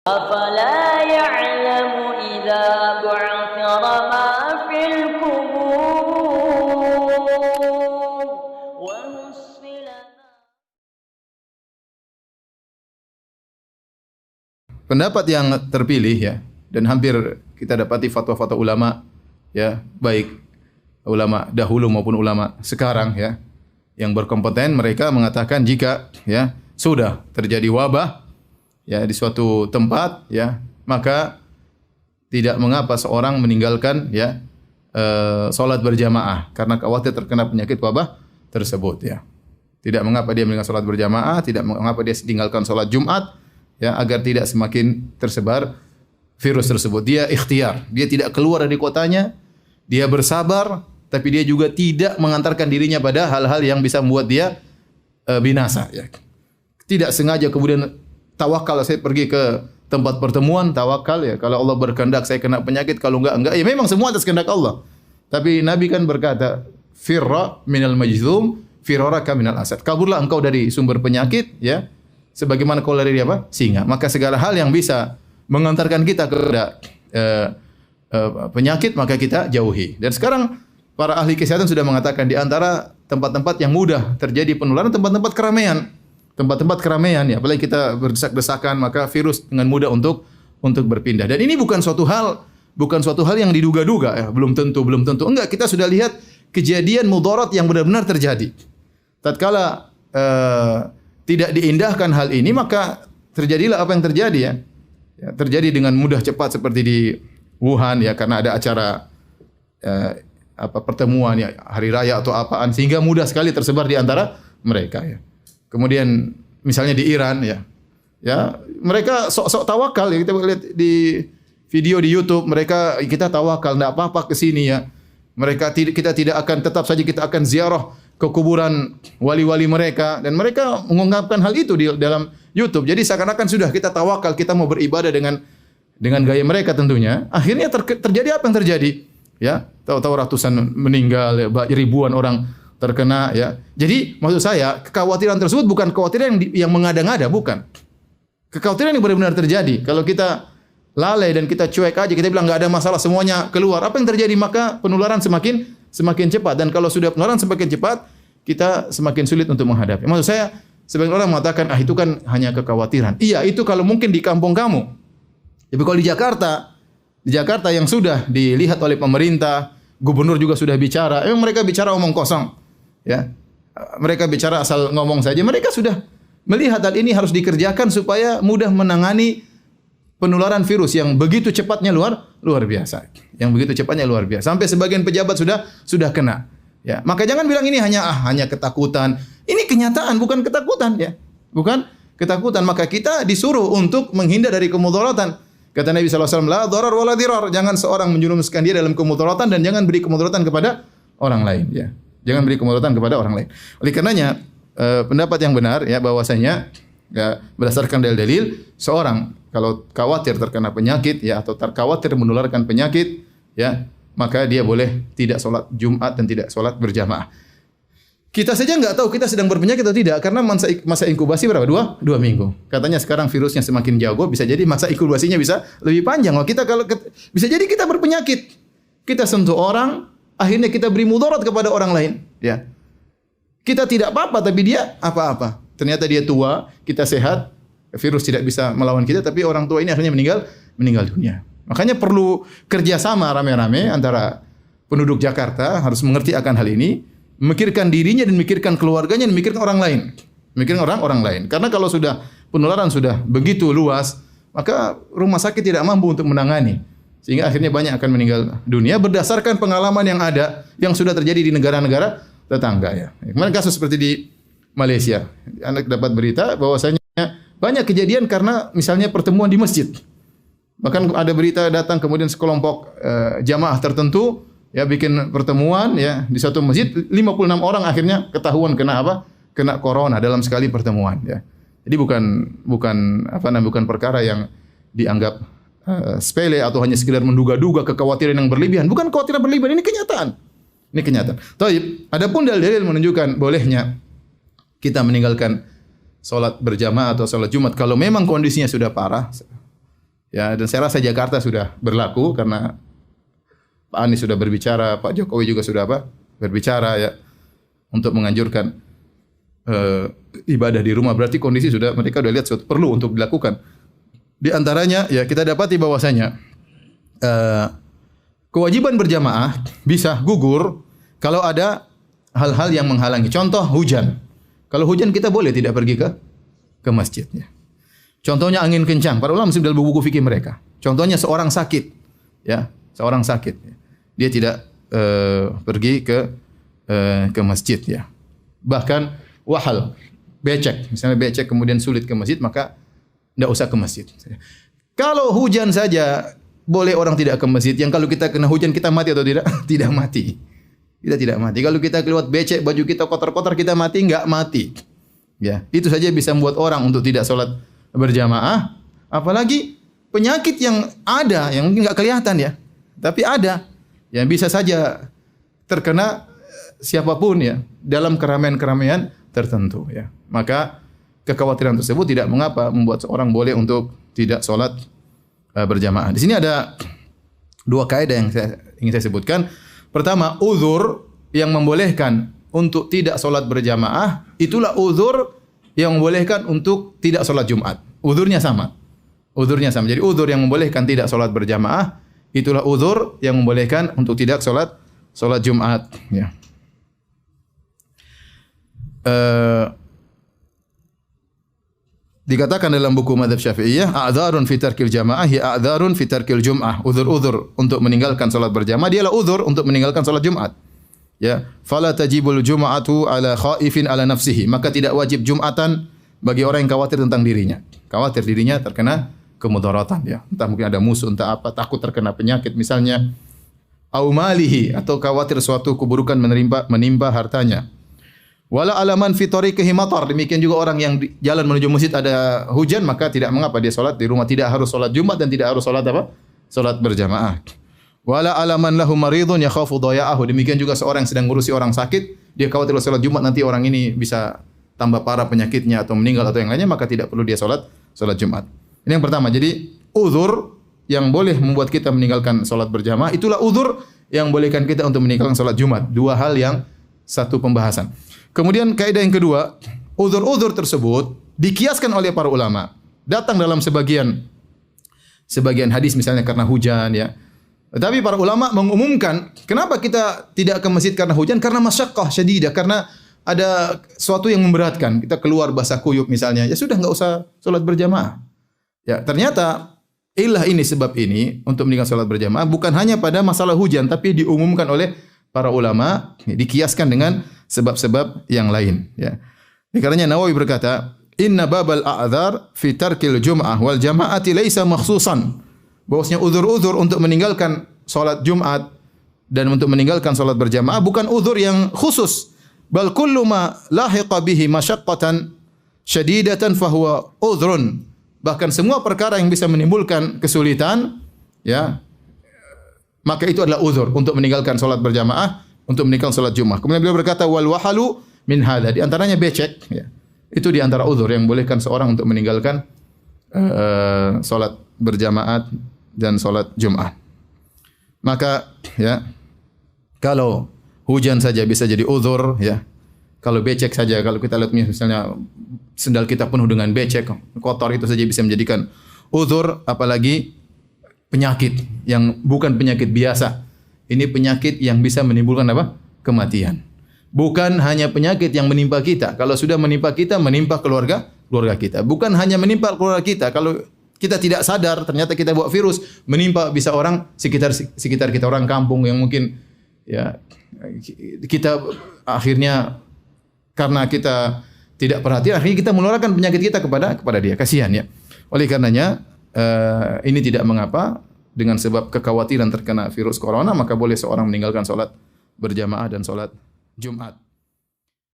أفلا يعلم إذا بعثر ما في القبور وحصل Pendapat yang terpilih ya, dan hampir kita dapati fatwa-fatwa ulama ya, baik ulama dahulu maupun ulama sekarang ya, yang berkompeten, mereka mengatakan jika ya sudah terjadi wabah ya di suatu tempat ya, maka tidak mengapa seorang meninggalkan ya salat berjamaah karena khawatir terkena penyakit wabah tersebut ya. Tidak mengapa dia meninggalkan salat berjamaah, tidak mengapa dia meninggalkan salat Jumat ya, agar tidak semakin tersebar virus tersebut. Dia ikhtiar, dia tidak keluar dari kotanya, dia bersabar, tapi dia juga tidak mengantarkan dirinya pada hal-hal yang bisa membuat dia binasa ya. Tidak sengaja kemudian tawakal, saya pergi ke tempat pertemuan, tawakal ya, kalau Allah berkehendak saya kena penyakit, kalau enggak ya, memang semua atas kehendak Allah. Tapi Nabi kan berkata, firra minal majzum firaraka minal asad. Kaburlah engkau dari sumber penyakit ya, sebagaimana kau lari dari apa? Singa. Maka segala hal yang bisa mengantarkan kita kepada penyakit maka kita jauhi. Dan sekarang para ahli kesehatan sudah mengatakan di antara tempat-tempat yang mudah terjadi penularan tempat-tempat keramaian. Tempat-tempat keramaian ya, apalagi kita berdesak-desakan maka virus dengan mudah untuk berpindah. Dan ini bukan suatu hal yang diduga-duga ya, belum tentu. Enggak, kita sudah lihat kejadian mudarat yang benar-benar terjadi. Tatkala tidak diindahkan hal ini, maka terjadilah apa yang terjadi ya. Ya, terjadi dengan mudah cepat seperti di Wuhan ya, karena ada acara pertemuan ya, hari raya atau apaan, sehingga mudah sekali tersebar di antara mereka ya. Kemudian misalnya di Iran ya. Ya, mereka sok-sok tawakal ya, kita lihat di video di YouTube, mereka kita tawakal enggak apa-apa ke sini ya. Kita tidak akan, tetap saja kita akan ziarah ke kuburan wali-wali mereka, dan mereka mengungkapkan hal itu di dalam YouTube. Jadi seakan-akan sudah kita tawakal, kita mau beribadah dengan gaya mereka tentunya. Akhirnya terjadi apa yang terjadi? Ya, tahu-tahu ratusan meninggal, ya, ribuan orang terkena ya. Jadi maksud saya, kekhawatiran tersebut bukan kekhawatiran yang mengada-ngada, bukan. Kekhawatiran yang benar-benar terjadi. Kalau kita lalai dan kita cuek aja, kita bilang nggak ada masalah, semuanya keluar. Apa yang terjadi? Maka penularan semakin cepat, dan kalau sudah penularan semakin cepat, kita semakin sulit untuk menghadapi. Maksud saya, sebagian orang mengatakan, itu kan hanya kekhawatiran. Iya, itu kalau mungkin di kampung kamu. Tapi kalau di Jakarta yang sudah dilihat oleh pemerintah, gubernur juga sudah bicara, emang mereka bicara omong kosong. Ya. Mereka bicara asal ngomong saja. Mereka sudah melihat hal ini harus dikerjakan supaya mudah menangani penularan virus yang begitu cepatnya luar biasa. Yang begitu cepatnya luar biasa. Sampai sebagian pejabat sudah kena. Ya, maka jangan bilang ini hanya ketakutan. Ini kenyataan, bukan ketakutan ya. Bukan ketakutan, maka kita disuruh untuk menghindar dari kemudaratan. Kata Nabi sallallahu alaihi wasallam, la dharar wala dirar. Jangan seorang menjerumuskan dia dalam kemudaratan, dan jangan beri kemudaratan kepada orang lain ya. Jangan beri kemudaratan kepada orang lain. Oleh karenanya pendapat yang benar ya, bahwasanya ya, berdasarkan dalil-dalil, seorang kalau khawatir terkena penyakit ya, atau khawatir menularkan penyakit ya, maka dia boleh tidak sholat Jumat dan tidak sholat berjamaah. Kita saja nggak tahu kita sedang berpenyakit atau tidak, karena masa inkubasi berapa? Dua minggu. Katanya sekarang virusnya semakin jago, bisa jadi masa inkubasinya bisa lebih panjang. Bisa jadi kita berpenyakit, kita sentuh orang, akhirnya kita beri mudarat kepada orang lain. Ya, kita tidak apa-apa, tapi dia apa-apa. Ternyata dia tua, kita sehat, virus tidak bisa melawan kita, tapi orang tua ini akhirnya meninggal dunia. Makanya perlu kerjasama rame-rame antara penduduk Jakarta, harus mengerti akan hal ini, memikirkan dirinya dan memikirkan keluarganya dan memikirkan orang lain. Memikirkan orang lain. Karena kalau sudah penularan sudah begitu luas, maka rumah sakit tidak mampu untuk menangani. Sehingga akhirnya banyak akan meninggal dunia berdasarkan pengalaman yang ada, yang sudah terjadi di negara-negara tetangga ya. Kemarin kasus seperti di Malaysia. Anak dapat berita bahwasanya banyak kejadian karena misalnya pertemuan di masjid. Bahkan ada berita datang kemudian sekelompok jamaah tertentu ya bikin pertemuan ya di satu masjid, 56 orang akhirnya ketahuan kena apa? Kena corona dalam sekali pertemuan ya. Jadi bukan perkara yang dianggap sepele atau hanya sekedar menduga-duga, kekhawatiran yang berlebihan. Bukan kekhawatiran berlebihan, ini kenyataan. Ini kenyataan. Taib, adapun dalil menunjukkan bolehnya kita meninggalkan salat berjamaah atau salat Jumat kalau memang kondisinya sudah parah. Ya, dan saya rasa Jakarta sudah berlaku karena Pak Anies sudah berbicara, Pak Jokowi juga sudah berbicara ya untuk menganjurkan ibadah di rumah. Berarti kondisi mereka sudah lihat suatu perlu untuk dilakukan. Di antaranya ya kita dapati bahwasanya kewajiban berjamaah bisa gugur kalau ada hal-hal yang menghalangi. Contoh hujan. Kalau hujan kita boleh tidak pergi ke masjid. Ya. Contohnya angin kencang. Para ulama dalam buku fikih mereka. Contohnya seorang sakit. Ya, seorang sakit. Dia tidak pergi ke masjid. Ya. Bahkan wahal, becek. Misalnya becek kemudian sulit ke masjid, maka tidak usah ke masjid. Kalau hujan saja boleh orang tidak ke masjid. Yang kalau kita kena hujan kita mati atau tidak? Tidak mati. Kita tidak mati. Kalau kita kelewat becek, baju kita kotor-kotor, kita mati? Enggak mati. Ya, itu saja bisa membuat orang untuk tidak sholat berjamaah. Apalagi penyakit yang ada, yang mungkin enggak kelihatan ya. Tapi ada. Yang bisa saja terkena siapapun ya. Dalam keramaian-keramaian tertentu ya. Maka kekhawatiran tersebut tidak mengapa membuat seorang boleh untuk tidak sholat berjamaah. Di sini ada dua kaidah yang ingin saya sebutkan. Pertama, uzur yang membolehkan untuk tidak sholat berjamaah, itulah uzur yang membolehkan untuk tidak sholat Jumat. Uzurnya sama. Uzurnya sama. Jadi uzur yang membolehkan tidak sholat berjamaah, itulah uzur yang membolehkan untuk tidak sholat Jumat. Ya. Dikatakan dalam buku Madzhab Syafi'iyah, a'dzarun fi tarkil jamaah ya a'dzarun fi tarkil jum'ah. Uzur-uzur untuk meninggalkan salat berjamaah dialah uzur untuk meninggalkan salat Jumat. Ya, fala tajibul jum'atu ala khaifin ala nafsihi. Maka tidak wajib Jumatan bagi orang yang khawatir tentang dirinya. Khawatir dirinya terkena kemudaratan ya. Entah mungkin ada musuh, entah apa, takut terkena penyakit misalnya. Au malihi, atau khawatir suatu keburukan menimpa hartanya. Wala alaman fi tariqihi matar. Demikian juga orang yang di jalan menuju masjid ada hujan, maka tidak mengapa dia salat di rumah, tidak harus salat Jumat dan tidak harus salat apa? Salat berjamaah. Wala alaman lahu maridun yakhafu daya'ahu. Demikian juga seorang yang sedang ngurusi orang sakit, dia khawatir salat Jumat nanti orang ini bisa tambah parah penyakitnya atau meninggal atau yang lainnya, maka tidak perlu dia salat Jumat. Ini yang pertama. Jadi uzur yang boleh membuat kita meninggalkan salat berjamaah, itulah uzur yang bolehkan kita untuk meninggalkan salat Jumat. Dua hal yang satu pembahasan. Kemudian kaidah yang kedua, uzur-uzur tersebut dikiaskan oleh para ulama. Datang dalam sebagian hadis misalnya karena hujan ya. Tetapi para ulama mengumumkan, kenapa kita tidak ke masjid karena hujan? Karena masyaqqah syadidah, karena ada sesuatu yang memberatkan. Kita keluar basah kuyup misalnya, ya sudah enggak usah salat berjamaah. Ya, ternyata sebab ini untuk meninggalkan salat berjamaah bukan hanya pada masalah hujan, tapi diumumkan oleh para ulama, dikiaskan dengan sebab-sebab yang lain ya. Karenanya Nawawi berkata, "Inna babal a'dzar fi tarkil jum'ah wal jama'ati laisa makhsusan." Bahwasanya uzur-uzur untuk meninggalkan salat Jumat dan untuk meninggalkan salat berjamaah bukan uzur yang khusus. Bal kullu ma lahiqa bihi masyaqqatan syadidatan fahuwa uzrun. Bahkan semua perkara yang bisa menimbulkan kesulitan ya, maka itu adalah uzur untuk meninggalkan salat berjamaah, untuk meninggalkan salat Jumat. Kemudian beliau berkata wal wahalu min hadza, di antaranya becek ya. Itu di antara uzur yang bolehkan seorang untuk meninggalkan salat berjamaah dan salat Jumat. Maka ya, kalau hujan saja bisa jadi uzur ya. Kalau becek saja, kalau kita lihat misalnya sendal kita penuh dengan becek, kotor, itu saja bisa menjadikan uzur, apalagi penyakit yang bukan penyakit biasa. Ini penyakit yang bisa menimbulkan apa? Kematian. Bukan hanya penyakit yang menimpa kita. Kalau sudah menimpa kita, menimpa keluarga kita. Bukan hanya menimpa keluarga kita. Kalau kita tidak sadar, ternyata kita bawa virus, menimpa bisa orang sekitar kita, orang kampung yang mungkin ya kita akhirnya karena kita tidak perhatian, akhirnya kita menularkan penyakit kita kepada dia. Kasihan ya. Oleh karenanya ini tidak mengapa. Dengan sebab kekhawatiran terkena virus corona, maka boleh seorang meninggalkan salat berjamaah dan salat Jumat.